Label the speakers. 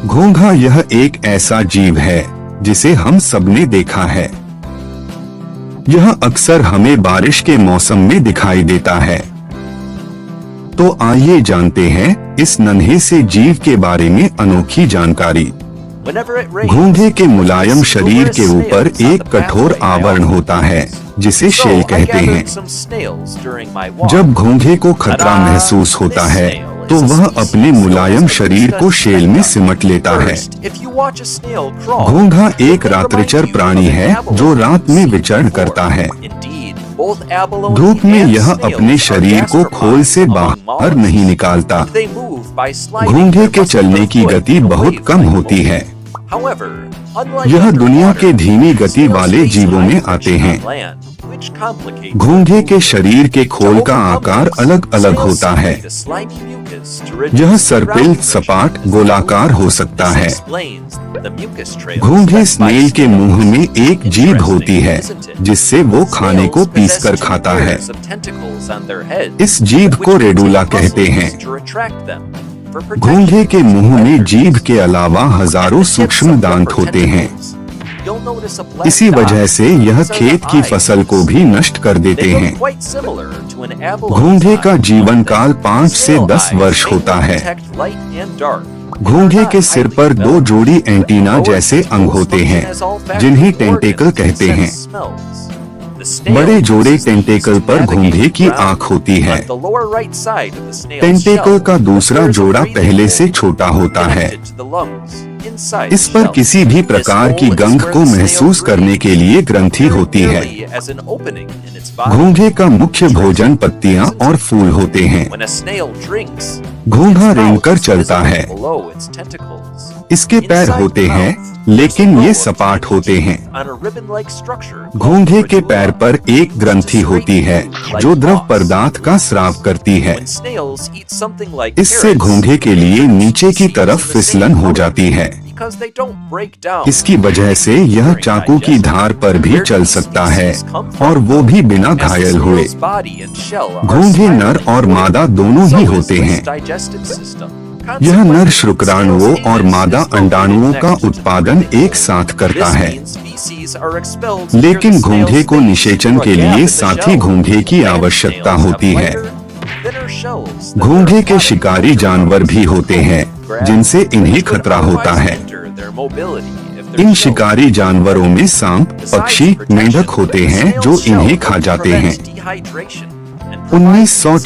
Speaker 1: घोंघा यह एक ऐसा जीव है जिसे हम सबने देखा है। यह अक्सर हमें बारिश के मौसम में दिखाई देता है। तो आइए जानते हैं इस नन्हे से जीव के बारे में अनोखी जानकारी। घोंघे के मुलायम शरीर के ऊपर एक कठोर आवरण होता है जिसे शेल कहते हैं। जब घोंघे को खतरा महसूस होता है तो वह अपने मुलायम शरीर को शेल में सिमट लेता है। घोंघा एक रात्रिचर प्राणी है जो रात में विचरण करता है। धूप में यह अपने शरीर को खोल से बाहर नहीं निकालता। घोंघे के चलने की गति बहुत कम होती है। यह दुनिया के धीमी गति वाले जीवों में आते हैं। घोंघे के शरीर के खोल का आकार अलग अलग होता है। यह सर्पिल, सपाट, गोलाकार हो सकता है। घोंघे स्नेल के मुंह में एक जीभ होती है जिससे वो खाने को पीसकर खाता है। इस जीभ को रेडुला कहते हैं। घोंघे के मुंह में जीभ के अलावा हजारों सूक्ष्म दांत होते हैं। इसी वजह से यह खेत की फसल को भी नष्ट कर देते हैं। घोंघे का जीवन काल 5 से 10 वर्ष होता है। घोंघे के सिर पर 2 जोड़ी एंटीना जैसे अंग होते हैं जिन्हें टेंटेकल कहते हैं। बड़े जोड़े टेंटेकल पर घोंघे की आंख होती है। टेंटेकल का दूसरा जोड़ा पहले से छोटा होता है। इस पर किसी भी प्रकार की गंध को महसूस करने के लिए ग्रंथि होती है। घोंघे का मुख्य भोजन पत्तियां और फूल होते हैं। घोंघा रेंगकर चलता है। इसके पैर होते हैं लेकिन ये सपाट होते हैं। घोंघे के पैर पर एक ग्रंथि होती है जो द्रव पदार्थ का स्राव करती है। इससे घोंघे के लिए नीचे की तरफ फिसलन हो जाती है। इसकी वजह से यह चाकू की धार पर भी चल सकता है और वो भी बिना घायल हुए। घोंघे नर और मादा दोनों ही होते हैं। यह नर शुक्राणुओं और मादा अंडाणुओं का उत्पादन एक साथ करता है। लेकिन घोंघे को निषेचन के लिए साथी घोंघे की आवश्यकता होती है। घोंघे के शिकारी जानवर भी होते हैं जिनसे इन्हें खतरा होता है। इन शिकारी जानवरों में सांप, पक्षी, मेंढक होते हैं जो इन्हें खा जाते हैं। 1900